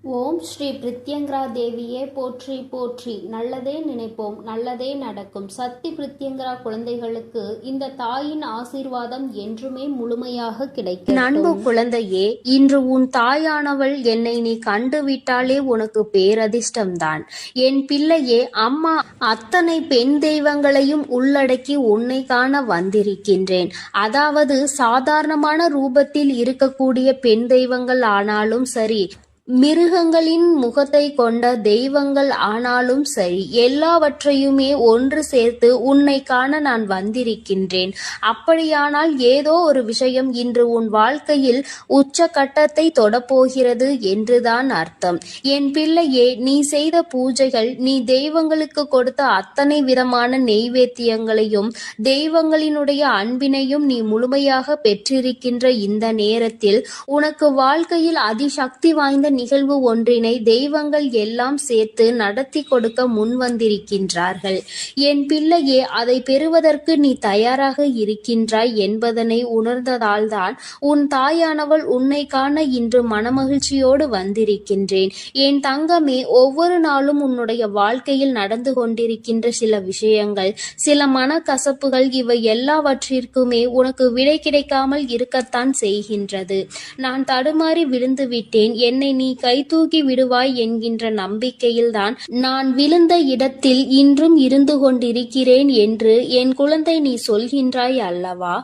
ஓம் ஸ்ரீ பிரித்யங்கரா தேவியே போற்றி போற்றி. நல்லதே நினைப்போம், நல்லதே நடக்கும். சக்தி பிரித்யங்கரா குழந்தைகளுக்கு இந்த தாயின் ஆசீர்வாதம் என்றுமே முழுமையாக கிடைக்கும். அன்பு குழந்தையே, இன்று உன் தாயானவள் என்னை நீ கண்டுவிட்டாலே உனக்கு பேரதிர்ஷ்டம்தான். என் பிள்ளையே, அம்மா அத்தனை பெண் தெய்வங்களையும் உள்ளடக்கி உன்னை காண வந்திருக்கின்றேன். அதாவது சாதாரணமான ரூபத்தில் இருக்கக்கூடிய பெண் தெய்வங்கள் ஆனாலும் சரி, மிருகங்களின் முகத்தை கொண்ட தெய்வங்கள் ஆனாலும் சரி, எல்லாவற்றையுமே ஒன்று சேர்த்து உன்னை காண நான் வந்திருக்கின்றேன். அப்படியானால் ஏதோ ஒரு விஷயம் இன்று உன் வாழ்க்கையில் உச்சகட்டத்தை தொடப்போகிறது என்றுதான் அர்த்தம். என் பிள்ளையே, நீ செய்த பூஜைகள், நீ தெய்வங்களுக்கு கொடுத்த அத்தனை விதமான நெய்வேத்தியங்களையும் தெய்வங்களினுடைய அன்பினையும் நீ முழுமையாக பெற்றிருக்கின்ற இந்த நேரத்தில் உனக்கு வாழ்க்கையில் அதிசக்தி வாய்ந்த நிகழ்வு ஒன்றினை தெய்வங்கள் எல்லாம் சேர்த்து நடத்தி கொடுக்க முன்வந்திருக்கின்றார்கள். என் பிள்ளையே, அதை பெறுவதற்கு நீ தயாராக இருக்கின்றாய் என்பதனை உணர்ந்ததால்தான் உன் தாயானவள் உன்னை காண இன்று மனமகிழ்ச்சியோடு வந்திருக்கின்றேன். என் தங்கமே, ஒவ்வொரு நாளும் உன்னுடைய வாழ்க்கையில் நடந்து கொண்டிருக்கின்ற சில விஷயங்கள், சில மனக்கசப்புகள், இவை எல்லாவற்றிற்குமே உனக்கு விடை கிடைக்காமல் இருக்கத்தான் செய்கின்றது. நான் தடுமாறி விழுந்து விட்டேன், என்னை நீ கை தூக்கி விடுவாய் என்கின்ற நம்பிக்கையில்தான் நான் விழுந்த இடத்தில் இன்றும் இருந்து கொண்டிருக்கிறேன் என்று என் குழந்தை நீ சொல்கின்றாய் அல்லவா?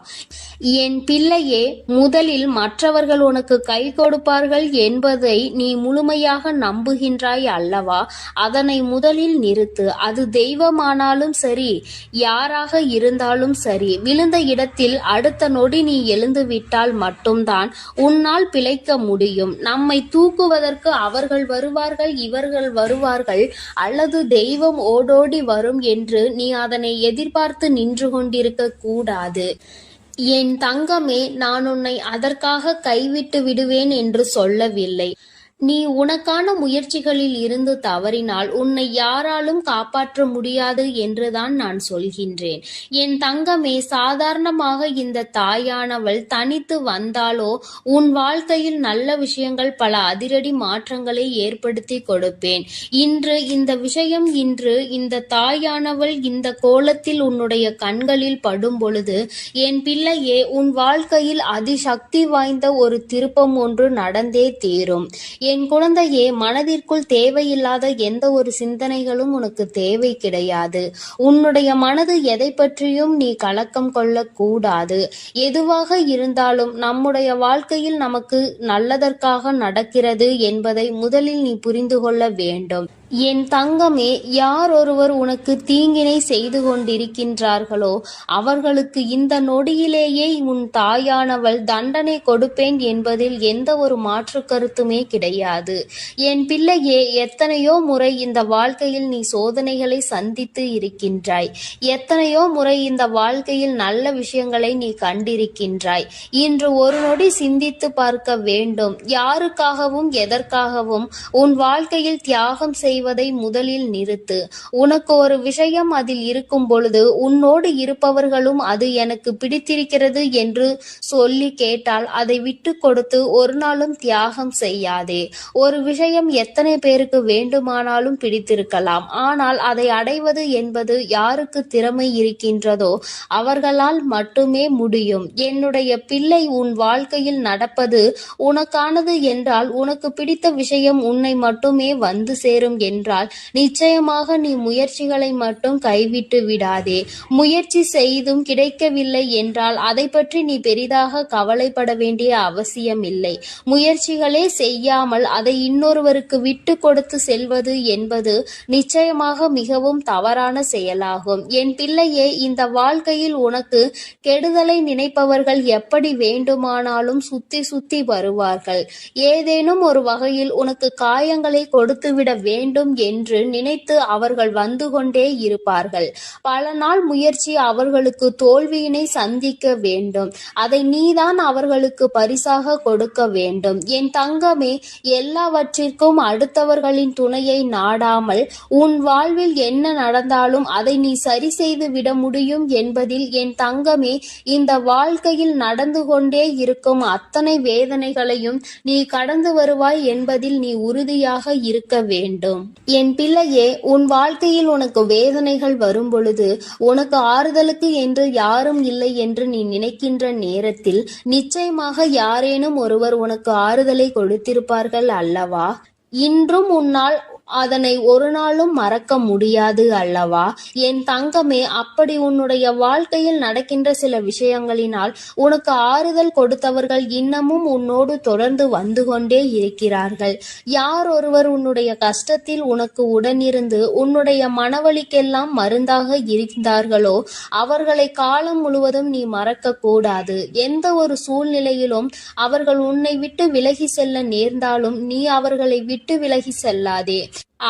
என் பிள்ளையே, முதலில் மற்றவர்கள் உனக்கு கை கொடுப்பார்கள் என்பதை நீ முழுமையாக நம்புகின்றாய் அல்லவா? அதனை முதலில் நிறுத்து. அது தெய்வமானாலும் சரி, யாராக இருந்தாலும் சரி, விழுந்த இடத்தில் அடுத்த நொடி நீ எழுந்து விட்டால் மட்டும்தான் உன்னால் பிழைக்க முடியும். நம்மை தூக்குவதற்கு அவர்கள் வருவார்கள், இவர்கள் வருவார்கள், அல்லது தெய்வம் ஓடோடி வரும் என்று நீ அதனை எதிர்பார்த்து நின்று கொண்டிருக்க கூடாது. என் தங்கமே, நான் உன்னை அதற்காக கைவிட்டு விடுவேன் என்று சொல்லவில்லை. நீ உனக்கான முயற்சிகளில் இருந்து தவறினால் உன்னை யாராலும் காப்பாற்ற முடியாது என்றுதான் நான் சொல்கின்றேன். என் தங்கமே, சாதாரணமாக இந்த தாயானவள் தனித்து வந்தாலோ உன் வாழ்க்கையில் நல்ல விஷயங்கள், பல அதிரடி மாற்றங்களை ஏற்படுத்தி கொடுப்பேன். இன்று இந்த தாயானவள் இந்த கோலத்தில் உன்னுடைய கண்களில் படும் பொழுது, என் பிள்ளையே, உன் வாழ்க்கையில் அதிசக்தி வாய்ந்த ஒரு திருப்பம் ஒன்று நடந்தே தீரும். என் குழந்தையே, மனதிற்குள் தேவையில்லாத எந்த ஒரு சிந்தனைகளும் உனக்கு தேவை கிடையாது. உன்னுடைய மனது எதை பற்றியும் நீ கலக்கம் கொள்ளக்கூடாது. எதுவாக இருந்தாலும் நம்முடைய வாழ்க்கையில் நமக்கு நல்லதற்காக நடக்கிறது என்பதை முதலில் நீ புரிந்து கொள்ள வேண்டும். என் தங்கமே, யார் ஒருவர் உனக்கு தீங்கினை செய்து கொண்டிருக்கின்றார்களோ அவர்களுக்கு இந்த நொடியிலேயே உன் தாயானவள் தண்டனை கொடுப்பேன் என்பதில் எந்த ஒரு மாற்று கருத்துமே கிடையாது. என் பிள்ளையே, எத்தனையோ முறை இந்த வாழ்க்கையில் நீ சோதனைகளை சந்தித்து இருக்கின்றாய். எத்தனையோ முறை இந்த வாழ்க்கையில் நல்ல விஷயங்களை நீ கண்டிருக்கின்றாய். இன்று ஒரு நொடி சிந்தித்து பார்க்க வேண்டும். யாருக்காகவும் எதற்காகவும் உன் வாழ்க்கையில் தியாகம் செய்வதை முதலில் நிறுத்து. உனக்கு ஒரு விஷயம் அதில் இருக்கும் பொழுது உன்னோடு இருப்பவர்களும் அது எனக்கு பிடித்திருக்கிறது என்று சொல்லி கேட்டால் அதை விட்டு கொடுத்து ஒரு நாளும் தியாகம் செய்யாதே. ஒரு விஷயம் எத்தனை பேருக்கு வேண்டுமானாலும் பிடித்திருக்கலாம். ஆனால் அதை அடைவது என்பது யாருக்கு திறமை இருக்கின்றதோ அவர்களால் மட்டுமே முடியும். என்னுடைய பிள்ளை, உன் வாழ்க்கையில் நடப்பது உனக்கானது என்றால், உனக்கு பிடித்த விஷயம் உன்னை மட்டுமே வந்து சேரும் என்றால் நிச்சயமாக நீ முயற்சிகளை மட்டும் கைவிட்டு விடாதே. முயற்சி செய்தும் கிடைக்கவில்லை என்றால் அதை பற்றி நீ பெரிதாக கவலைப்பட வேண்டிய அவசியம் இல்லை. முயற்சிகளே செய்யாமல் அதை இன்னொருவருக்கு விட்டு கொடுத்து செல்வது என்பது நிச்சயமாக மிகவும் தவறான செயலாகும். என் பிள்ளையே, இந்த வாழ்க்கையில் உனக்கு கெடுதலை நினைப்பவர்கள் எப்படி வேண்டுமானாலும் சுத்தி வருவார்கள். ஏதேனும் ஒரு வகையில் உனக்கு காயங்களை கொடுத்துவிட வேண்டும் வேண்டும் என்று நினைத்து அவர்கள் வந்து கொண்டே இருப்பார்கள். பல நாள் முயற்சி அவர்களுக்கு தோல்வியினை சந்திக்க வேண்டும். அதை நீதான் அவர்களுக்கு பரிசாக கொடுக்க வேண்டும். என் தங்கமே, எல்லாவற்றிற்கும் அடுத்தவர்களின் துணையை நாடாமல் உன் வாழ்வில் என்ன நடந்தாலும் அதை நீ சரி செய்து விட முடியும் என்பதில் என் தங்கமே, இந்த வாழ்க்கையில் நடந்து கொண்டே இருக்கும் அத்தனை வேதனைகளையும் நீ கடந்து வருவாய் என்பதில் நீ உறுதியாக இருக்க வேண்டும். என் பிள்ளையே, உன் வாழ்க்கையில் உனக்கு வேதனைகள் வரும் பொழுது உனக்கு ஆறுதலுக்கு என்று யாரும் இல்லை என்று நீ நினைக்கின்ற நேரத்தில் நிச்சயமாக யாரேனும் ஒருவர் உனக்கு ஆறுதலை கொடுத்திருப்பார்கள் அல்லவா? இன்றும் உன்னால் அதனை ஒரு நாளும் மறக்க முடியாது அல்லவா? என் தங்கமே, அப்படி உன்னுடைய வாழ்க்கையில் நடக்கின்ற சில விஷயங்களினால் உனக்கு ஆறுதல் கொடுத்தவர்கள் இன்னமும் உன்னோடு தொடர்ந்து வந்து கொண்டே இருக்கிறார்கள். யார் ஒருவர் உன்னுடைய கஷ்டத்தில் உனக்கு உடனிருந்து உன்னுடைய மனவலிக்கெல்லாம் மருந்தாக இருந்தார்களோ அவர்களை காலம் முழுவதும் நீ மறக்க கூடாது. எந்த ஒரு சூழ்நிலையிலும் அவர்கள் உன்னை விட்டு விலகி செல்ல நேர்ந்தாலும் நீ அவர்களை விட்டு விலகி செல்லாதே.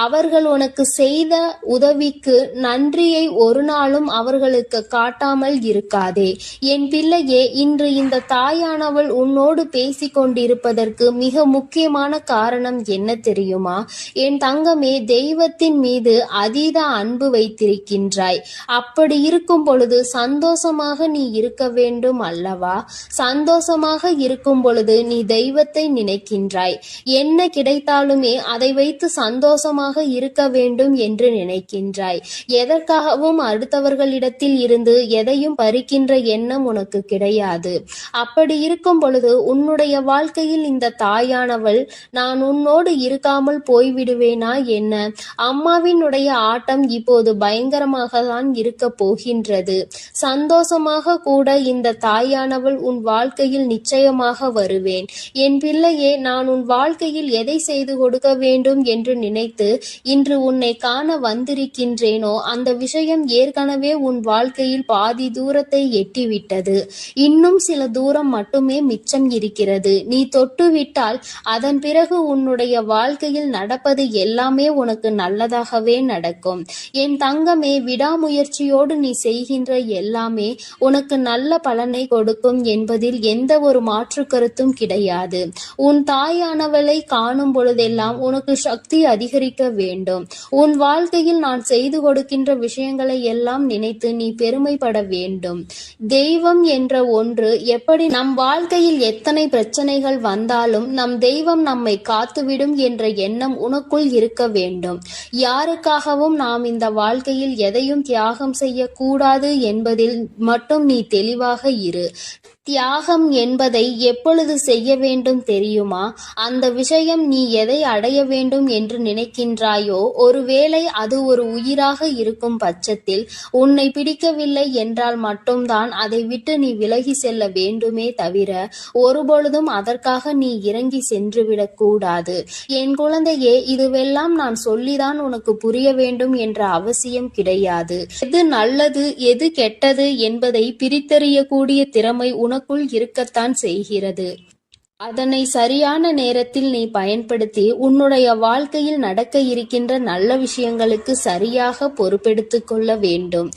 அவர்கள் உனக்கு செய்த உதவிக்கு நன்றியை ஒரு நாளும் அவர்களுக்கு காட்டாமல் இருக்காதே. என் பிள்ளையே, இன்று இந்த தாயானவள் உன்னோடு பேசிக் கொண்டிருப்பதற்கு மிக முக்கியமான காரணம் என்ன தெரியுமா? என் தங்கமே, தெய்வத்தின் மீது அதீத அன்பு வைத்திருக்கின்றாய். அப்படி இருக்கும் பொழுது சந்தோஷமாக நீ இருக்க வேண்டும் அல்லவா? சந்தோஷமாக இருக்கும் பொழுது நீ தெய்வத்தை நினைக்கின்றாய். என்ன கிடைத்தாலுமே அதை வைத்து சந்தோஷமாக இருக்க வேண்டும் என்று நினைக்கின்றாய். எதற்காகவும் அடுத்தவர்களிடத்தில் இருந்து எதையும் பறிக்கின்ற எண்ணம் உனக்கு கிடையாது. அப்படி இருக்கும் பொழுது உன்னுடைய வாழ்க்கையில் இந்த தாயானவள் நான் உன்னோடு இருக்காமல் போய்விடுவேனா என்ன? அம்மாவினுடைய ஆட்டம் இப்போது பயங்கரமாக தான் இருக்க போகின்றது. சந்தோஷமாக கூட இந்த தாயானவள் உன் வாழ்க்கையில் நிச்சயமாக வருவேன். என் பிள்ளையே, நான் உன் வாழ்க்கையில் எதை செய்து கொடுக்க வேண்டும் என்று நினைத்து இன்று உன்னை காண வந்திருக்கின்றேனோ அந்த விஷயம் ஏற்கனவே உன் வாழ்க்கையில் பாதி தூரத்தை எட்டிவிட்டது. இன்னும் சில தூரம் மட்டுமே மிச்சம் இருக்கிறது. நீ தொட்டுவிட்டால் அதன் பிறகு உன்னுடைய வாழ்க்கையில் நடப்பது எல்லாமே உனக்கு நல்லதாகவே நடக்கும். என் தங்கமே, விடாமுயற்சியோடு நீ செய்கின்ற எல்லாமே உனக்கு நல்ல பலனை கொடுக்கும் என்பதில் எந்த ஒரு மாற்று கருத்தும் கிடையாது. உன் தாயானவளை காணும் பொழுதெல்லாம் உனக்கு சக்தி அதிகரிக்க வேண்டும். உன் வாழ்க்கையில் நான் செய்து கொடுக்கின்ற விஷயங்களை எல்லாம் நினைத்து நீ பெருமைப்பட வேண்டும். தெய்வம் என்ற ஒன்று எப்படி நம் வாழ்க்கையில் எத்தனை பிரச்சனைகள் வந்தாலும் நம் தெய்வம் நம்மை காத்துவிடும் என்ற எண்ணம் உனக்குள் இருக்க வேண்டும். யாருக்காகவும் நாம் இந்த வாழ்க்கையில் எதையும் தியாகம் செய்யக்கூடாது என்பதில் மட்டும் நீ தெளிவாக இரு. தியாகம் என்பதை எப்பொழுது செய்ய வேண்டும் தெரியுமா? அந்த விஷயம் நீ எதை அடைய வேண்டும் என்று நினைக்கின்றாயோ ஒருவேளை அது ஒரு உயிராக இருக்கும் பட்சத்தில் உன்னை பிடிக்கவில்லை என்றால் மட்டும்தான் அதை விட்டு நீ விலகி செல்ல வேண்டுமே தவிர ஒருபொழுதும் அதற்காக நீ இறங்கி சென்றுவிடக் கூடாது. என் குழந்தையே, இதுவெல்லாம் நான் சொல்லிதான் உனக்கு புரிய வேண்டும் என்ற அவசியம் கிடையாது. எது நல்லது எது கெட்டது என்பதை பிரித்தறியக்கூடிய திறமை உனக்குள் இருக்கத்தான் செய்கிறது. அதனை சரியான நேரத்தில் நீ பயன்படுத்தி உன்னுடைய வாழ்க்கையில் நடக்க இருக்கின்ற நல்ல விஷயங்களுக்கு சரியாக பொறுப்பெடுத்துக் கொள்ள வேண்டும்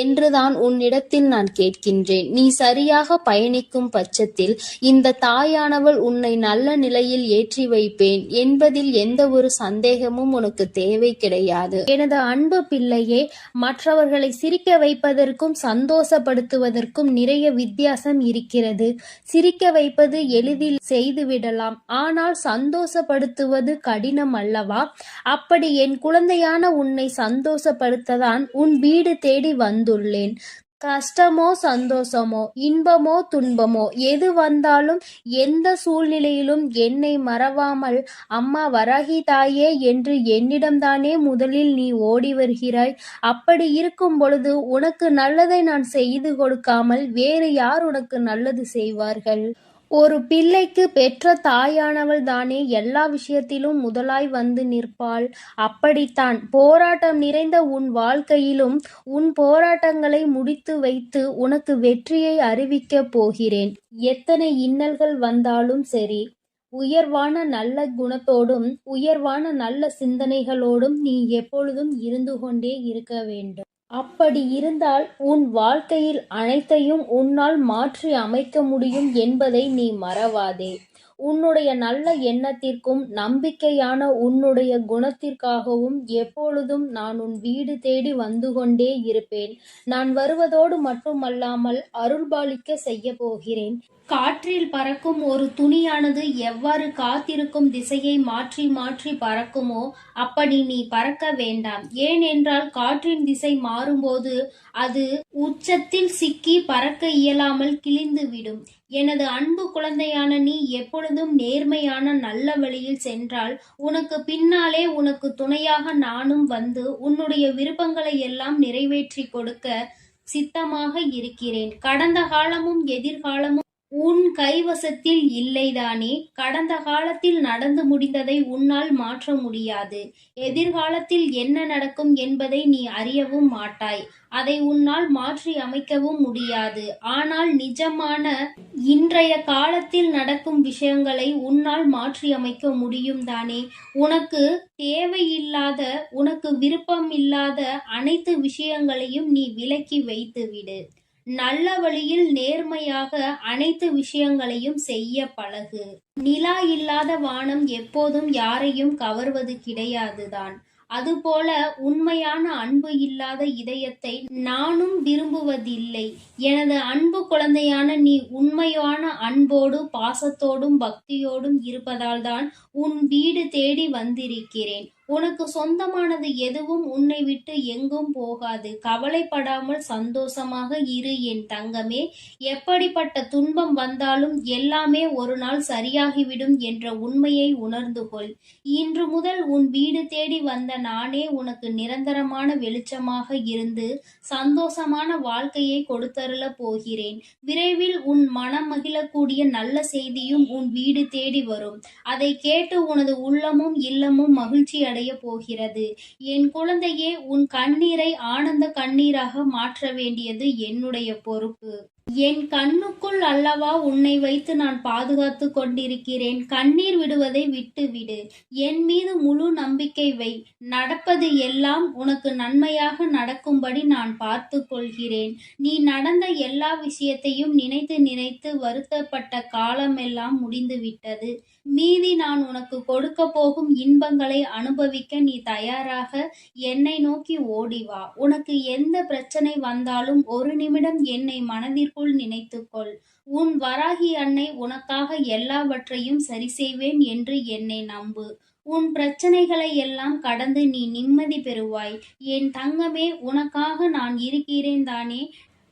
என்றுதான் உன்னிடத்தில் நான் கேட்கின்றேன். நீ சரியாக பயணிக்கும் பட்சத்தில் இந்த தாயானவள் உன்னை நல்ல நிலையில் ஏற்றி வைப்பேன் என்பதில் எந்த ஒரு சந்தேகமும் உனக்கு தேவை கிடையாது. எனது அன்பு பிள்ளையே, மற்றவர்களை சிரிக்க வைப்பதற்கும் சந்தோஷப்படுத்துவதற்கும் நிறைய வித்தியாசம் இருக்கிறது. சிரிக்க வைப்பது எளிதில் செய்துவிடலாம், ஆனால் சந்தோஷப்படுத்துவது கடினம் அல்லவா? அப்படி என் குழந்தையான உன்னை சந்தோஷப்படுத்ததான் உன் வீடு தேடி வந்துள்ளேன். கஷ்டமோ சந்தோஷமோ இன்பமோ துன்பமோ எது வந்தாலும் எந்த சூழ்நிலையிலும் என்னை மறவாமல் அம்மா வராகி தாயே என்று என்னிடம்தானே முதலில் நீ ஓடி வருகிறாய். அப்படி இருக்கும் பொழுது உனக்கு நல்லதை நான் செய்து கொடுக்காமல் வேறு யார் உனக்கு நல்லது செய்வார்கள்? ஒரு பிள்ளைக்கு பெற்ற தாயானவள் தானே எல்லா விஷயத்திலும் முதலாய் வந்து நிற்பாள். அப்படித்தான் போராட்டம் நிறைந்த உன் வாழ்க்கையிலும் உன் போராட்டங்களை முடித்து வைத்து உனக்கு வெற்றியை அறிவிக்கப் போகிறேன். எத்தனை இன்னல்கள் வந்தாலும் சரி, உயர்வான நல்ல குணத்தோடும் உயர்வான நல்ல சிந்தனைகளோடும் நீ எப்பொழுதும் இருந்து கொண்டே இருக்க வேண்டும். அப்படி இருந்தால் உன் வாழ்க்கையில் அனைத்தையும் உன்னால் மாற்றி அமைக்க முடியும் என்பதை நீ மறவாதே. உன்னுடைய நல்ல எண்ணத்திற்கும் நம்பிக்கையான உன்னுடைய குணத்திற்காகவும் எப்பொழுதும் நான் உன் வீடு தேடி வந்து கொண்டே இருப்பேன். நான் வருவதோடு மட்டுமல்லாமல் அருள்பாலிக்க செய்ய போகிறேன். காற்றில் பறக்கும் ஒரு துணியானது எவ்வாறு காத்திருக்கும் திசையை மாற்றி மாற்றி பறக்குமோ அப்படி நீ பறக்க வேண்டாம். ஏனென்றால் காற்றின் திசை மாறும்போது அது உச்சத்தில் சிக்கி பறக்க இயலாமல் கிழிந்துவிடும். எனது அன்பு குழந்தையான நீ எப்பொழுதும் நேர்மையான நல்ல வழியில் சென்றால் உனக்கு பின்னாலே உனக்கு துணையாக நானும் வந்து உன்னுடைய விருப்பங்களை எல்லாம் நிறைவேற்றி கொடுக்க சித்தமாக இருக்கிறேன். கடந்த காலமும் எதிர்காலமும் உன் கைவசத்தில் இல்லைதானே? கடந்த காலத்தில் நடந்து முடிந்ததை உன்னால் மாற்ற முடியாது. எதிர்காலத்தில் என்ன நடக்கும் என்பதை நீ அறியவும் மாட்டாய். அதை உன்னால் மாற்றி அமைக்கவும் முடியாது. ஆனால் நிஜமான இன்றைய காலத்தில் நடக்கும் விஷயங்களை உன்னால் மாற்றி அமைக்க முடியும் தானே? உனக்கு தேவையில்லாத, உனக்கு விருப்பம் இல்லாத அனைத்து விஷயங்களையும் நீ விலக்கி வைத்துவிடு. நல்ல வழியில் நேர்மையாக அனைத்து விஷயங்களையும் செய்ய பழகு. நிலா இல்லாத வானம் எப்போதும் யாரையும் கவர்வது கிடையாதுதான். அதுபோல உண்மையான அன்பு இல்லாத இதயத்தை நானும் விரும்புவதில்லை. எனது அன்பு குழந்தையான நீ உண்மையான அன்போடு பாசத்தோடும் பக்தியோடும் இருப்பதால்தான் உன் வீடு தேடி வந்திருக்கிறேன். உனக்கு சொந்தமானது எதுவும் உன்னை விட்டு எங்கும் போகாது. கவலைப்படாமல் சந்தோஷமாக இரு என் தங்கமே. எப்படிப்பட்ட துன்பம் வந்தாலும் எல்லாமே ஒரு நாள் சரியாகிவிடும் என்ற உண்மையை உணர்ந்து கொள். இன்று முதல் உன் வீடு தேடி வந்த நானே உனக்கு நிரந்தரமான வெளிச்சமாக இருந்து சந்தோஷமான வாழ்க்கையை கொடுத்தருள போகிறேன். விரைவில் உன் மனம் மகிழக்கூடிய நல்ல செய்தியும் உன் வீடு தேடி வரும். அதை கேட்டு உனது உள்ளமும் இல்லமும் மகிழ்ச்சி அடைய போகிறது. என் குழந்தையே, உன் கண்ணீரை ஆனந்த கண்ணீராக மாற்ற வேண்டியது என்னுடைய பொறுப்பு. என் கண்ணுக்குள் அல்லவா உன்னை வைத்து நான் பாதுகாத்து கொண்டிருக்கிறேன். கண்ணீர் விடுவதை விட்டுவிடு. என் மீது முழு நம்பிக்கை வை. நடப்பது எல்லாம் உனக்கு நன்மையாக நடக்கும்படி நான் பார்த்து கொள்கிறேன். நீ நடந்த எல்லா விஷயத்தையும் நினைத்து நினைத்து வருத்தப்பட்ட காலமெல்லாம் முடிந்துவிட்டது. மீதி நான் உனக்கு கொடுக்க போகும் இன்பங்களை அனுபவிக்க நீ தயாராக என்னை நோக்கி ஓடிவா. உனக்கு எந்த பிரச்சனை வந்தாலும் ஒரு நிமிடம் என்னை மனதிற்குள் நினைத்துக்கொள். உன் வராகி அன்னை உனக்காக எல்லாவற்றையும் சரி செய்வேன் என்று என்னை நம்பு. உன் பிரச்சனைகளை எல்லாம் கடந்து நீ நிம்மதி பெறுவாய். என் தங்கமே, உனக்காக நான் இருக்கிறேன் தானே?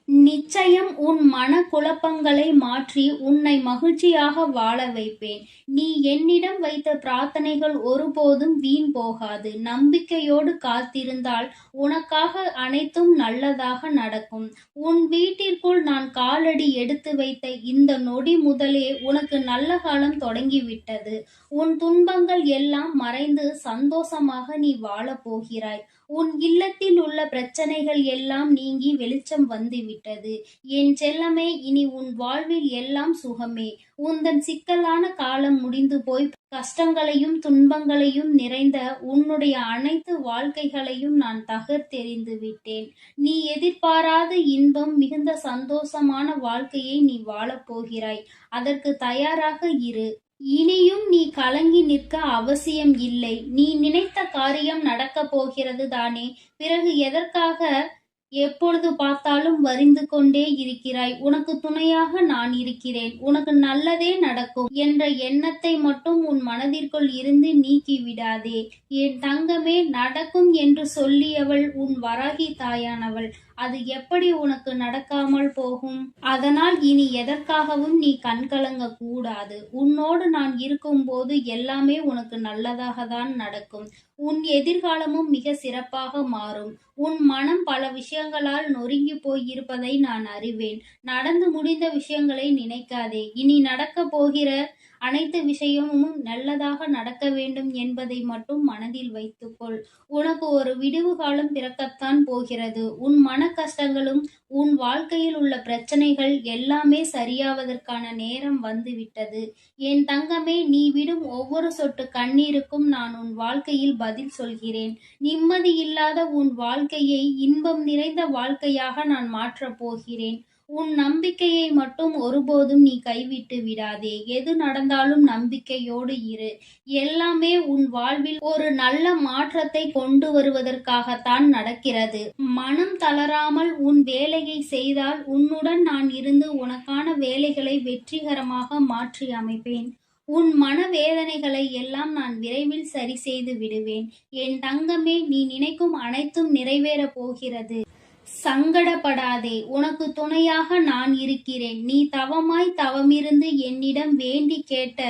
நிச்சயம் உன் மன குழப்பங்களை மாற்றி உன்னை மகிழ்ச்சியாக வாழ வைப்பேன். நீ என்னிடம் வைத்த பிரார்த்தனைகள் ஒருபோதும் வீண் போகாது. நம்பிக்கையோடு காத்திருந்தால் உனக்காக அனைத்தும் நல்லதாக நடக்கும். உன் வீட்டிற்குள் நான் காலடி எடுத்து வைத்த இந்த நொடி முதலே உனக்கு நல்ல காலம் தொடங்கிவிட்டது. உன் துன்பங்கள் எல்லாம் மறைந்து சந்தோஷமாக நீ வாழப் போகிறாய். உன் இல்லத்தில் உள்ள பிரச்சனைகள் எல்லாம் நீங்கி வெளிச்சம் வந்துவிட்டது. என் செல்லமே, இனி உன் வாழ்வில் எல்லாம் சுகமே. உந்தன் சிக்கலான காலம் முடிந்து போய் கஷ்டங்களையும் துன்பங்களையும் நிறைந்த உன்னுடைய அனைத்து வாழ்க்கைகளையும் நான் தகர்த்தெறிந்து விட்டேன். நீ எதிர்பாராத இன்பம் மிகுந்த சந்தோஷமான வாழ்க்கையை நீ வாழப்போகிறாய். அதற்கு தயாராக இரு. இனியும் நீ கலங்கி நிற்க அவசியம் இல்லை. நீ நினைத்த காரியம் நடக்கப் போகிறது தானே? பிறகு எதற்காக எப்பொழுது பார்த்தாலும் வரிந்து கொண்டே இருக்கிறாய்? உனக்கு துணையாக நான் இருக்கிறேன். உனக்கு நல்லதே நடக்கும் என்ற எண்ணத்தை மட்டும் உன் மனதிற்குள் இருந்து நீக்கி விடாதே. என் தங்கமே, நடக்கும் என்று சொல்லியவள் உன் வராகி தாயானவள். அது எப்படி உனக்கு நடக்காமல் போகும்? அதனால் இனி எதற்காகவும் நீ கண்கலங்க கூடாது. உன்னோடு நான் இருக்கும்போது எல்லாமே உனக்கு நல்லதாக தான் நடக்கும். உன் எதிர்காலமும் மிக சிறப்பாக மாறும். உன் மனம் பல விஷயங்களால் நொறுங்கி போயிருப்பதை நான் அறிவேன். நடந்து முடிந்த விஷயங்களை நினைக்காதே. இனி நடக்க போகிற அனைத்து விஷயமும் நல்லதாக நடக்க வேண்டும் என்பதை மட்டும் மனதில் வைத்துக்கொள். உனக்கு ஒரு விடிவு காலம் பிறக்கத்தான் போகிறது. உன் மன கஷ்டங்களும் உன் வாழ்க்கையில் உள்ள பிரச்சனைகள் எல்லாமே சரியாவதற்கான நேரம் வந்துவிட்டது. என் தங்கமே, நீ விடும் ஒவ்வொரு சொட்டு கண்ணீருக்கும் நான் உன் வாழ்க்கையில் பதில் சொல்கிறேன். நிம்மதி இல்லாத உன் வாழ்க்கையை இன்பம் நிறைந்த வாழ்க்கையாக நான் மாற்றப் போகிறேன். உன் நம்பிக்கையை மட்டும் ஒருபோதும் நீ கைவிட்டு விடாதே. எது நடந்தாலும் நம்பிக்கையோடு இரு. எல்லாமே உன் வாழ்வில் ஒரு நல்ல மாற்றத்தை கொண்டு வருவதற்காகத்தான் நடக்கிறது. மனம் தளராமல் உன் வேலையை செய்தால் உன்னுடன் நான் இருந்து உனக்கான வேலைகளை வெற்றிகரமாக மாற்றி அமைப்பேன். உன் மனவேதனைகளை எல்லாம் நான் விரைவில் சரி செய்து விடுவேன். என் தங்கமே, நீ நினைக்கும் அனைத்தும் நிறைவேறப் போகிறது. சங்கடப்படாதே, உனக்கு துணையாக நான் இருக்கிறேன். நீ தவமிருந்து என்னிடம் வேண்டி கேட்ட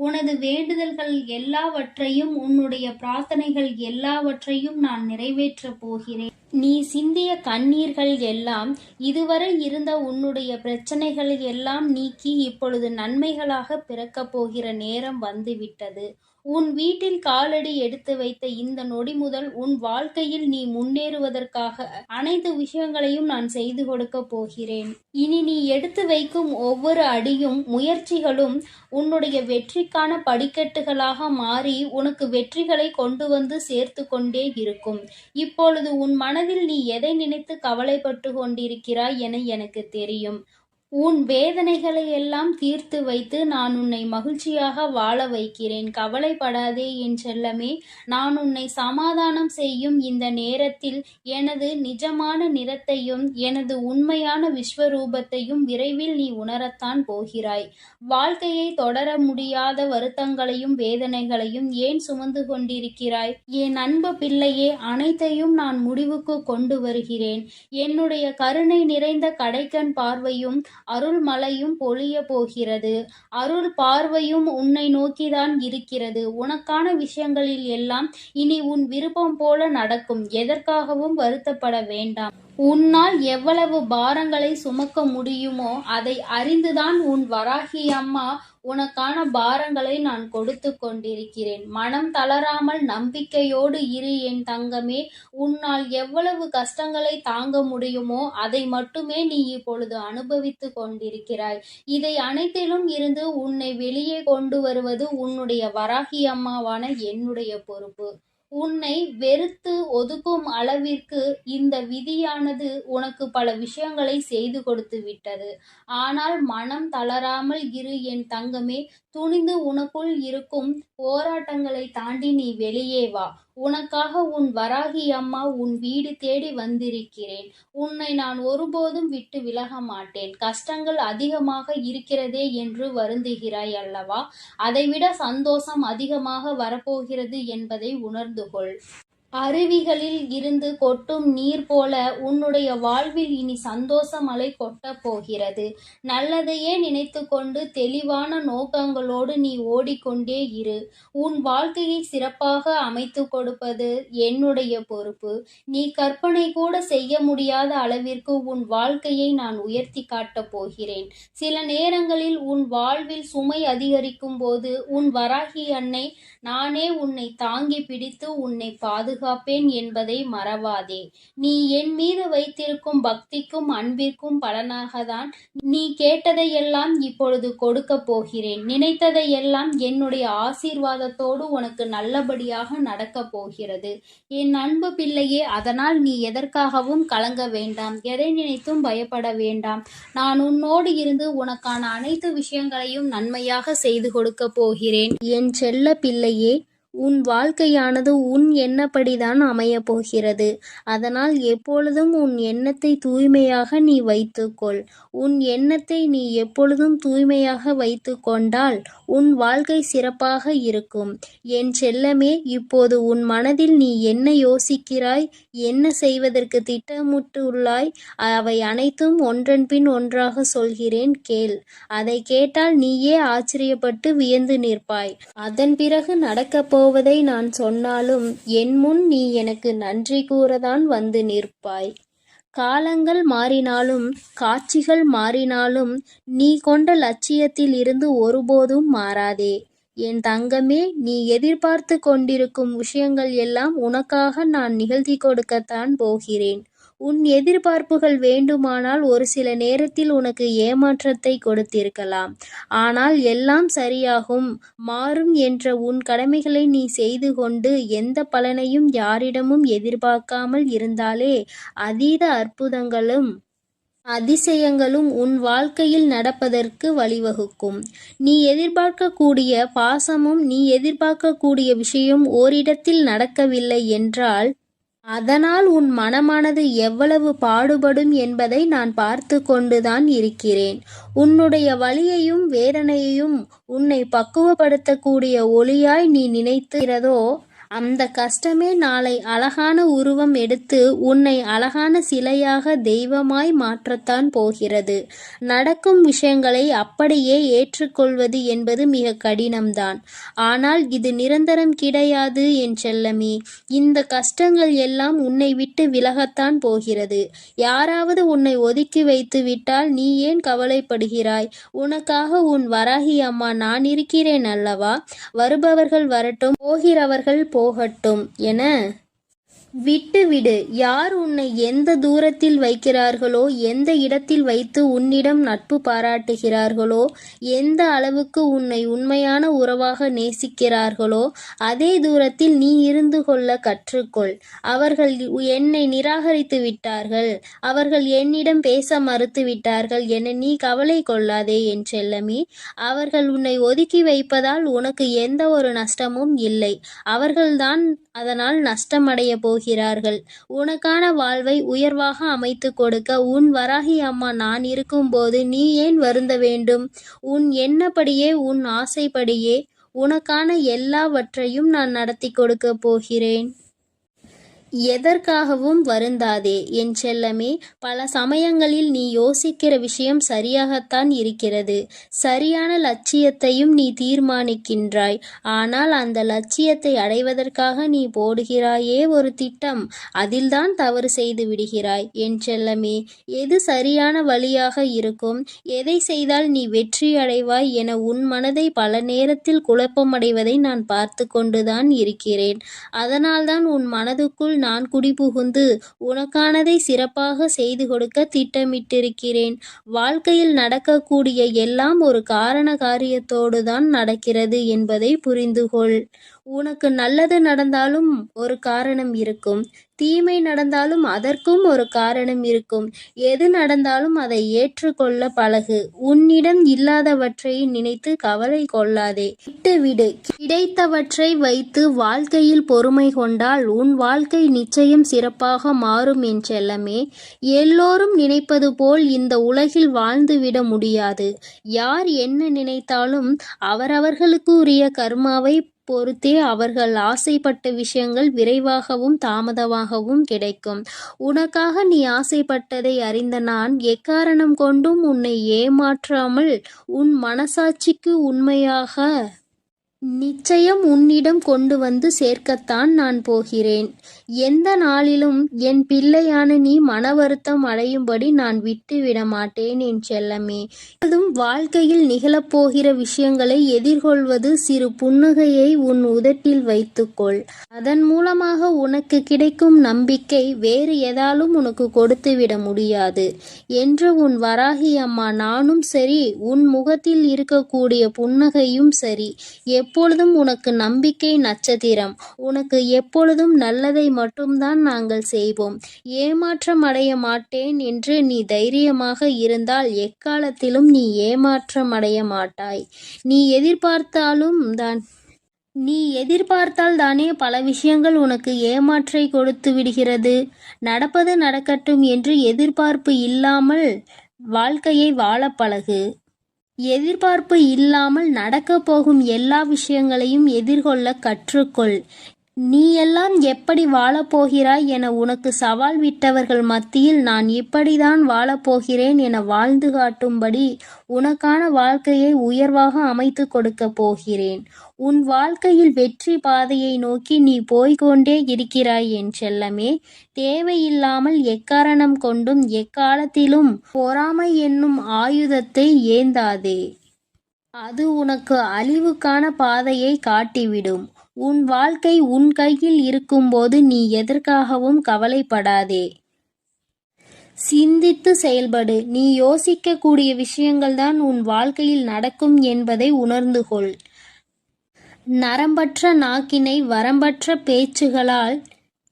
உனது வேண்டுதல்கள் எல்லாவற்றையும், உன்னுடைய பிரார்த்தனைகள் எல்லாவற்றையும் நான் நிறைவேற்றப் போகிறேன். நீ சிந்திய கண்ணீர்கள் எல்லாம், இதுவரை இருந்த உன்னுடைய பிரச்சனைகள் எல்லாம் நீக்கி இப்பொழுது நன்மைகளாக பிறக்கப் போகிற நேரம் வந்துவிட்டது. உன் வீட்டில் காலடி எடுத்து வைத்த இந்த நொடி முதல் உன் வாழ்க்கையில் நீ முன்னேறுவதற்காக அனைத்து விஷயங்களையும் நான் செய்து கொடுக்கப் போகிறேன். இனி நீ எடுத்து வைக்கும் ஒவ்வொரு அடியும் முயற்சிகளும் உன்னுடைய வெற்றிக்கான படிக்கட்டுகளாக மாறி உனக்கு வெற்றிகளை கொண்டு வந்து சேர்த்து கொண்டே இருக்கும். இப்பொழுது உன் மனதில் நீ எதை நினைத்து கவலைப்பட்டு கொண்டிருக்கிறாய் என எனக்கு தெரியும். உன் வேதனைகளை எல்லாம் தீர்த்து வைத்து நான் உன்னை மகிழ்ச்சியாக வாழ வைக்கிறேன். கவலைப்படாதே என் செல்லமே. நான் உன்னை சமாதானம் செய்யும் இந்த நேரத்தில் எனது நிஜமான நிறத்தையும் எனது உண்மையான விஸ்வரூபத்தையும் விரைவில் நீ உணரத்தான் போகிறாய். வாழ்க்கையை தொடர முடியாத வருத்தங்களையும் வேதனைகளையும் ஏன் சுமந்து கொண்டிருக்கிறாய்? என் அன்பு பிள்ளையே, அனைத்தையும் நான் முடிவுக்கு கொண்டு வருகிறேன். என்னுடைய கருணை நிறைந்த கடைக்கண் பார்வையும் அருள் மழையும் பொழிய போகிறது. அருள் பார்வையும் உன்னை நோக்கிதான் இருக்கிறது. உனக்கான விஷயங்களில் எல்லாம் இனி உன் விருப்பம் போல நடக்கும். எதற்காகவும் வருத்தப்பட வேண்டாம். உன்னால் எவ்வளவு பாரங்களை சுமக்க முடியுமோ அதை அறிந்துதான் உன் வராகி அம்மா உனக்கான பாரங்களை நான் கொடுத்து கொண்டிருக்கிறேன். மனம் தளராமல் நம்பிக்கையோடு இரு என் தங்கமே. உன்னால் எவ்வளவு கஷ்டங்களை தாங்க முடியுமோ அதை மட்டுமே நீ இப்பொழுது அனுபவித்து கொண்டிருக்கிறாய். இதை அனைத்திலும் இருந்து உன்னை வெளியே கொண்டு வருவது உன்னுடைய வராகி அம்மாவான என்னுடைய பொறுப்பு. உன்னை வெறுத்து ஒதுக்கும் அளவிற்கு இந்த விதியானது உனக்கு பல விஷயங்களை செய்து கொடுத்து விட்டது. ஆனால் மனம் தளராமல் இரு என் தங்கமே. துணிந்து உனக்குள் இருக்கும் போராட்டங்களை தாண்டி நீ வெளியே வா. உனக்காக உன் வராகி அம்மா உன் வீடு தேடி வந்திருக்கிறேன். உன்னை நான் ஒருபோதும் விட்டு விலக மாட்டேன். கஷ்டங்கள் அதிகமாக இருக்கிறதே என்று வருந்துகிறாய் அல்லவா? அதைவிட சந்தோஷம் அதிகமாக வரப்போகிறது என்பதை உணர்ந்து கொள். அருவிகளில் இருந்து கொட்டும் நீர் போல உன்னுடைய வாழ்வில் இனி சந்தோஷ மழை கொட்டப் போகிறது. நல்லதையே நினைத்து கொண்டு தெளிவான நோக்கங்களோடு நீ ஓடிக்கொண்டே இரு. உன் வாழ்க்கையை சிறப்பாக அமைத்து கொடுப்பது என்னுடைய பொறுப்பு. நீ கற்பனை கூட செய்ய முடியாத அளவிற்கு உன் வாழ்க்கையை நான் உயர்த்தி காட்டப் போகிறேன். சில நேரங்களில் உன் வாழ்வில் சுமை அதிகரிக்கும் போது உன் வராகி அன்னை நானே உன்னை தாங்கி பிடித்து உன்னை பாதுகாப்பேன் என்பதை மறவாதே. நீ என் மீது வைத்திருக்கும் பக்திக்கும் அன்பிற்கும் பலனாகத்தான் நீ கேட்டதையெல்லாம் இப்பொழுது கொடுக்கப் போகிறேன். நினைத்ததையெல்லாம் என்னுடைய ஆசீர்வாதத்தோடு உனக்கு நல்லபடியாக நடக்கப் போகிறது. என் அன்பு பிள்ளையே, அதனால் நீ எதற்காகவும் கலங்க வேண்டாம். எதை நினைத்தும் பயப்பட வேண்டாம். நான் உன்னோடு இருந்து உனக்கான அனைத்து விஷயங்களையும் நன்மையாக செய்து கொடுக்கப் போகிறேன். என் செல்ல பிள்ளையே, உன் வாழ்க்கையானது உன் எண்ணப்படிதான் அமையப் போகிறது. அதனால் எப்பொழுதும் உன் எண்ணத்தை தூய்மையாக நீ வைத்துக்கொள். உன் எண்ணத்தை நீ எப்பொழுதும் தூய்மையாக வைத்து கொண்டால் உன் வாழ்க்கை சிறப்பாக இருக்கும். என் செல்லமே, இப்போது உன் மனதில் நீ என்ன யோசிக்கிறாய், என்ன செய்வதற்கு திட்டமிட்டுள்ளாய், அவை அனைத்தும் ஒன்றன் பின் ஒன்றாக சொல்கிறேன், கேள். அதை கேட்டால் நீயே ஆச்சரியப்பட்டு வியந்து நிற்பாய். அதன் பிறகு நடக்கப் போவதை நான் சொன்னாலும் என் முன் நீ எனக்கு நன்றி கூறதான் வந்து நிற்பாய். காலங்கள் மாறினாலும் காட்சிகள் மாறினாலும் நீ கொண்ட லட்சியத்தில் இருந்து ஒருபோதும் மாறாதே. என் தங்கமே, நீ எதிர்பார்த்து கொண்டிருக்கும் விஷயங்கள் எல்லாம் உனக்காக நான் நிகழ்த்தி கொடுக்கத்தான் போகிறேன். உன் எதிர்பார்ப்புகள் வேண்டுமானால் ஒரு சில நேரத்தில் உனக்கு ஏமாற்றத்தை கொடுத்திருக்கலாம். ஆனால் எல்லாம் சரியாகும், மாறும் என்ற உன் கடமைகளை நீ செய்து கொண்டு எந்த பலனையும் யாரிடமும் எதிர்பார்க்காமல் இருந்தாலே அதீத அற்புதங்களும் அதிசயங்களும் உன் வாழ்க்கையில் நடப்பதற்கு வழிவகுக்கும். நீ எதிர்பார்க்கக்கூடிய பாசமும் நீ எதிர்பார்க்கக்கூடிய விஷயம் ஓரிடத்தில் நடக்கவில்லை என்றால் அதனால் உன் மனமானது எவ்வளவு பாடுபடும் என்பதை நான் பார்த்து கொண்டுதான் இருக்கிறேன். உன்னுடைய வலியையும் வேதனையையும் உன்னை பக்குவப்படுத்தக்கூடிய ஒளியாய் நீ நினைக்கிறதோ அந்த கஷ்டமே நாளை அழகான உருவம் எடுத்து உன்னை அழகான சிலையாக தெய்வமாய் மாற்றத்தான் போகிறது. நடக்கும் விஷயங்களை அப்படியே ஏற்றுக்கொள்வது என்பது மிக கடினம்தான். ஆனால் இது நிரந்தரம் கிடையாது என் செல்லமே. இந்த கஷ்டங்கள் எல்லாம் உன்னை விட்டு விலகத்தான் போகிறது. யாராவது உன்னை ஒதுக்கி வைத்து விட்டால் நீ ஏன் கவலைப்படுகிறாய்? உனக்காக உன் வராகி அம்மா நான் இருக்கிறேன் அல்லவா? வருபவர்கள் வரட்டும், போகிறவர்கள் போகட்டும் என விட்டுவிடு. யார் உன்னை எந்த தூரத்தில் வைக்கிறார்களோ, எந்த இடத்தில் வைத்து உன்னிடம் நட்பு பாராட்டுகிறார்களோ, எந்த அளவுக்கு உன்னை உண்மையான உறவாக நேசிக்கிறார்களோ அதே தூரத்தில் நீ இருந்து கொள்ள கற்றுக்கொள். அவர்கள் என்னை நிராகரித்து விட்டார்கள், அவர்கள் என்னிடம் பேச மறுத்து விட்டார்கள் என நீ கவலை கொள்ளாதே என் செல்லமே. அவர்கள் உன்னை ஒதுக்கி வைப்பதால் உனக்கு எந்த ஒரு நஷ்டமும் இல்லை. அவர்கள்தான் அதனால் நஷ்டமடைய போகிறார்கள். உனக்கான வாழ்வை உயர்வாக அமைத்து கொடுக்க உன் வராகி அம்மா நான் இருக்கும்போது நீ ஏன் வருந்த வேண்டும்? உன் எண்ணப்படியே உன் ஆசைப்படியே உனக்கான எல்லாவற்றையும் நான் நடத்தி கொடுக்க போகிறேன். எதற்காகவும் வருந்தாதே என் செல்லமே. பல சமயங்களில் நீ யோசிக்கிற விஷயம் சரியாகத்தான் இருக்கிறது. சரியான லட்சியத்தையும் நீ தீர்மானிக்கின்றாய். ஆனால் அந்த லட்சியத்தை அடைவதற்காக நீ போடுகிறாயே ஒரு திட்டம், அதில்தான் தவறு செய்து விடுகிறாய் என் செல்லமே. எது சரியான வழியாக இருக்கும், எதை செய்தால் நீ வெற்றி அடைவாய் என உன் மனதை பல நேரத்தில் குழப்பமடைவதை நான் பார்த்து கொண்டுதான் இருக்கிறேன். அதனால்தான் உன் மனதுக்குள் நான் குடிபுகுந்து உனக்கானதை சிறப்பாக செய்து கொடுக்க திட்டமிட்டிருக்கிறேன். வாழ்க்கையில் நடக்கக்கூடிய எல்லாம் ஒரு காரண காரியத்தோடு தான் நடக்கிறது என்பதை புரிந்துகொள். உனக்கு நல்லது நடந்தாலும் ஒரு காரணம் இருக்கும், தீமை நடந்தாலும் அதற்கும் ஒரு காரணம் இருக்கும். எது நடந்தாலும் அதை ஏற்றுக்கொள்ள பழகு. உன்னிடம் இல்லாதவற்றை நினைத்து கவலை கொள்ளாதே, விட்டுவிடு. கிடைத்தவற்றை வைத்து வாழ்க்கையில் பொறுமை கொண்டால் உன் வாழ்க்கை நிச்சயம் சிறப்பாக மாறும் என் செல்லமே. எல்லோரும் நினைப்பது போல் இந்த உலகில் வாழ்ந்துவிட முடியாது. யார் என்ன நினைத்தாலும் அவரவர்களுக்கு உரிய கர்மாவை பொறுத்தே அவர்கள் ஆசைப்பட்ட விஷயங்கள் விரைவாகவும் தாமதமாகவும் கிடைக்கும். உனக்காக நீ ஆசைப்பட்டதை அறிந்த நான் எக்காரணம் கொண்டும் உன்னை ஏமாற்றாமல் உன் மனசாட்சிக்கு உண்மையாக நிச்சயம் உன்னிடம் கொண்டு வந்து சேர்க்கத்தான் நான் போகிறேன். எந்த நாளிலும் என் பிள்ளையான நீ மன வருத்தம் அடையும்படி நான் விட்டுவிட மாட்டேன் என் செல்லமே. அதுவும் வாழ்க்கையில் நிகழப்போகிற விஷயங்களை எதிர்கொள்வது சிறு புன்னகையை உன் உதட்டில் வைத்துக்கொள். அதன் மூலமாக உனக்கு கிடைக்கும் நம்பிக்கை வேறு எதாலும் உனக்கு கொடுத்துவிட முடியாது என்று உன் வராகி அம்மா நானும் சரி, உன் முகத்தில் இருக்கக்கூடிய புன்னகையும் சரி, எப்பொழுதும் உனக்கு நம்பிக்கை நட்சத்திரம். உனக்கு எப்பொழுதும் நல்லதை மட்டும்தான் நாங்கள் செய்வோம். ஏமாற்றம் அடைய மாட்டேன் என்று நீ தைரியமாக இருந்தால் எக்காலத்திலும் நீ ஏமாற்றம் அடைய மாட்டாய். நீ எதிர்பார்த்தால் தானே பல விஷயங்கள் உனக்கு ஏமாற்றை கொடுத்து விடுகிறது. நடப்பது நடக்கட்டும் என்று எதிர்பார்ப்பு இல்லாமல் வாழ்க்கையை வாழ பழகு. எதிர்பார்ப்பு இல்லாமல் நடக்கப் போகும் எல்லா விஷயங்களையும் எதிர்கொள்ள கற்றுக்கொள். நீ எல்லாம் எப்படி வாழப்போகிறாய் என உனக்கு சவால் விட்டவர்கள் மத்தியில் நான் இப்படிதான் வாழப்போகிறேன் என வாழ்ந்து காட்டும்படி உனக்கான வாழ்க்கையை உயர்வாக அமைத்து கொடுக்க போகிறேன். உன் வாழ்க்கையில் வெற்றி பாதையை நோக்கி நீ போய்கொண்டே இருக்கிறாய் என் செல்லமே. தேவையில்லாமல் எக்காரணம் கொண்டும் எக்காலத்திலும் பொறாமை என்னும் ஆயுதத்தை ஏந்தாதே. அது உனக்கு அழிவுக்கான பாதையை காட்டிவிடும். உன் வாழ்க்கை உன் கையில் இருக்கும்போது நீ எதற்காகவும் கவலைப்படாதே. சிந்தித்து செயல்படு. நீ யோசிக்கக்கூடிய விஷயங்கள்தான் உன் வாழ்க்கையில் நடக்கும் என்பதை உணர்ந்து கொள். நரம்பற்ற நாக்கினை வரம்பற்ற பேச்சுகளால்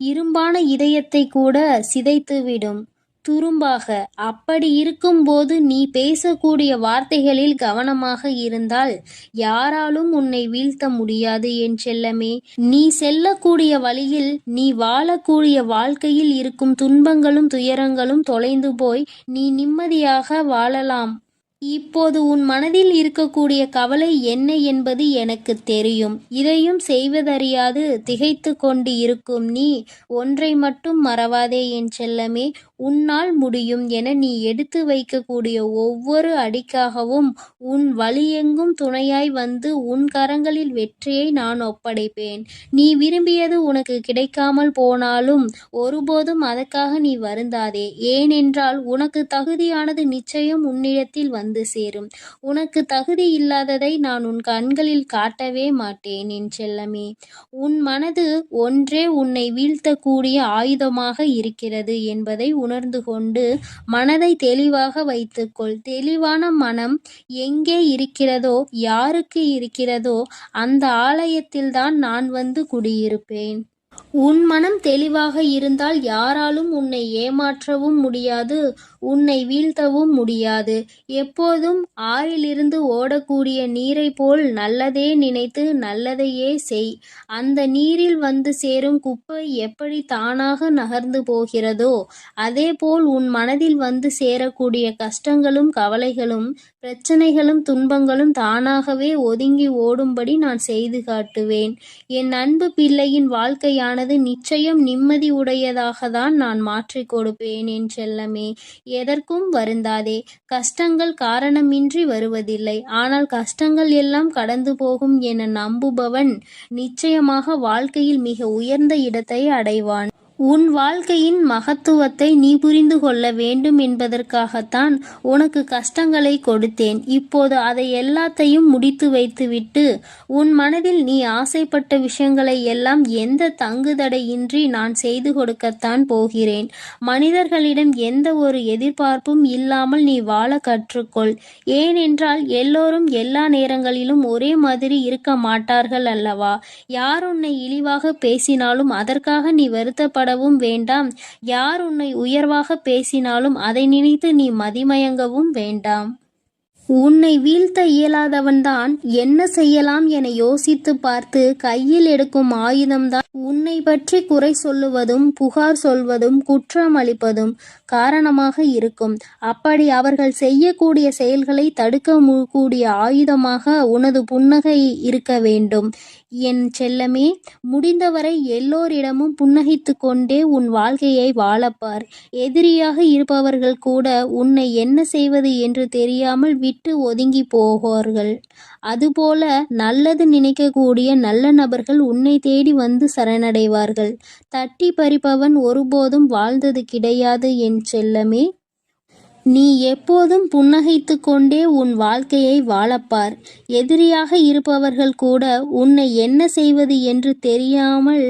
இரும்பான இதயத்தை கூட சிதைத்துவிடும் துரும்பாக. அப்படி இருக்கும்போது நீ பேசக்கூடிய வார்த்தைகளில் கவனமாக இருந்தால் யாராலும் உன்னை வீழ்த்த முடியாது என் செல்லமே. நீ செல்லக்கூடிய வழியில், நீ வாழக்கூடிய வாழ்க்கையில் இருக்கும் துன்பங்களும் துயரங்களும் தொலைந்து போய் நீ நிம்மதியாக வாழலாம். இப்போது உன் மனதில் இருக்கக்கூடிய கவலை என்ன என்பது எனக்கு தெரியும். இதையும் செய்வதறியாது திகைத்து கொண்டு இருக்கும் நீ ஒன்றை மட்டும் மறவாதே என் செல்லமே. உன்னால் முடியும் என நீ எடுத்து வைக்கக்கூடிய ஒவ்வொரு அடிக்காகவும் உன் வழியெங்கும் துணையாய் வந்து உன் கரங்களில் வெற்றியை நான் ஒப்படைப்பேன். நீ விரும்பியது உனக்கு கிடைக்காமல் போனாலும் ஒருபோதும் அதற்காக நீ வருந்தாதே. ஏனென்றால் உனக்கு தகுதியானது நிச்சயம் உன்னிடத்தில் வந்து சேரும். உனக்கு தகுதி இல்லாததை நான் உன் கண்களில் காட்டவே மாட்டேன் என் செல்லமே. உன் மனது ஒன்றே உன்னை வீழ்த்தக்கூடிய ஆயுதமாக இருக்கிறது என்பதை உணர்ந்து கொண்டு மனதை தெளிவாக வைத்துக்கொள். தெளிவான மனம் எங்கே இருக்கிறதோ, யாருக்கு இருக்கிறதோ அந்த ஆலயத்தில்தான் நான் வந்து குடியிருப்பேன். உன் மனம் தெளிவாக இருந்தால் யாராலும் உன்னை ஏமாற்றவும் முடியாது, உன்னை வீழ்த்தவும் முடியாது. எப்போதும் ஆறிலிருந்து ஓடக்கூடிய நீரை போல் நல்லதே நினைத்து நல்லதையே செய். அந்த நீரில் வந்து சேரும் குப்பை எப்படி தானாக நகர்ந்து போகிறதோ அதேபோல் உன் மனதில் வந்து சேரக்கூடிய கஷ்டங்களும் கவலைகளும் பிரச்சனைகளும் துன்பங்களும் தானாகவே ஒதுங்கி ஓடும்படி நான் செய்து காட்டுவேன். என் அன்பு பிள்ளையின் வாழ்க்கையானது நிச்சயம் நிம்மதி உடையதாகத்தான் நான் மாற்றிக் கொடுப்பேன் என் செல்லமே. எதற்கும் வருந்தாதே. கஷ்டங்கள் காரணமின்றி வருவதில்லை. ஆனால் கஷ்டங்கள் எல்லாம் கடந்து போகும் என நம்புபவன் நிச்சயமாக வாழ்க்கையில் மிக உயர்ந்த இடத்தை அடைவான். உன் வாழ்க்கையின் மகத்துவத்தை நீ புரிந்து கொள்ள வேண்டும் என்பதற்காகத்தான் உனக்கு கஷ்டங்களை கொடுத்தேன். இப்போது அதை எல்லாத்தையும் முடித்து வைத்துவிட்டு உன் மனதில் நீ ஆசைப்பட்ட விஷயங்களை எல்லாம் எந்த தங்குதடையின்றி நான் செய்து கொடுக்கத்தான் போகிறேன். மனிதர்களிடம் எந்த ஒரு எதிர்பார்ப்பும் இல்லாமல் நீ வாழ கற்றுக்கொள். ஏனென்றால் எல்லோரும் எல்லா நேரங்களிலும் ஒரே மாதிரி இருக்க மாட்டார்கள் அல்லவா? யார் உன்னை இழிவாக பேசினாலும் அதற்காக நீ வருத்தப்படவும் வேண்டாம். யார் உன்னை உயர்வாக பேசினாலும் அதை நினைத்து நீ மதிமயங்கவும் வேண்டாம். உன்னை வீழ்த்த இயலாதவன்தான் என்ன செய்யலாம் என யோசித்து பார்த்து கையில் எடுக்கும் ஆயுதம்தான் உன்னை பற்றி குறை சொல்லுவதும் புகார் சொல்வதும் குற்றம் அளிப்பதும் காரணமாக இருக்கும். அப்படி அவர்கள் செய்யக்கூடிய செயல்களை தடுக்க கூடிய ஆயுதமாக உனது புன்னகை இருக்க வேண்டும் என் செல்லமே. முடிந்தவரை எல்லோரிடமும் புன்னகைத்து கொண்டே உன் வாழ்க்கையை வாழப்பார். எதிரியாக இருப்பவர்கள் கூட உன்னை என்ன செய்வது என்று தெரியாமல் விட்டு ஒதுங்கி போவார்கள். அதுபோல நல்லது நினைக்கக்கூடிய நல்ல நபர்கள் உன்னை தேடி வந்து சரணடைவார்கள். தட்டி பறிப்பவன் ஒருபோதும் வாழ்ந்தது கிடையாது என் செல்லமே. நீ எப்போதும் புன்னகைத்து கொண்டே உன் வாழ்க்கையை வாழப்பார். எதிரியாக இருப்பவர்கள் கூட உன்னை என்ன செய்வது என்று தெரியாமல்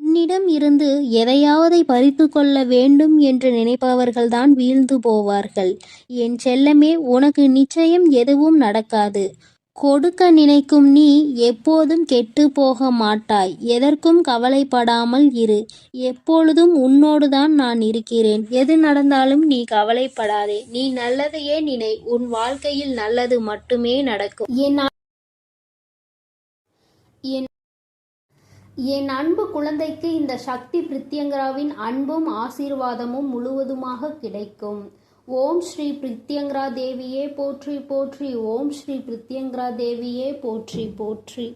உன்னிடம் இருந்து எதையாவதை பறித்து கொள்ள வேண்டும் என்று நினைப்பவர்கள்தான் வீழ்ந்து போவார்கள். என் செல்லமே, உனக்கு நிச்சயம் எதுவும் நடக்காது. கொடுக்க நினைக்கும் நீ எப்போதும் கெட்டு போக மாட்டாய். எதற்கும் கவலைப்படாமல் இரு. எப்பொழுதும் உன்னோடுதான் நான் இருக்கிறேன். எது நடந்தாலும் நீ கவலைப்படாதே. நீ நல்லதையே நினை. உன் வாழ்க்கையில் நல்லது மட்டுமே நடக்கும். என் அன்பு குழந்தைக்கு இந்த சக்தி பிரித்யங்கராவின் அன்பும் ஆசீர்வாதமும் முழுவதுமாக கிடைக்கும். ஓம் ஸ்ரீ பிரித்யங்கரா தேவியே போற்றி போற்றி. ஓம் ஸ்ரீ பிரித்யங்கரா தேவியே போற்றி போற்றி.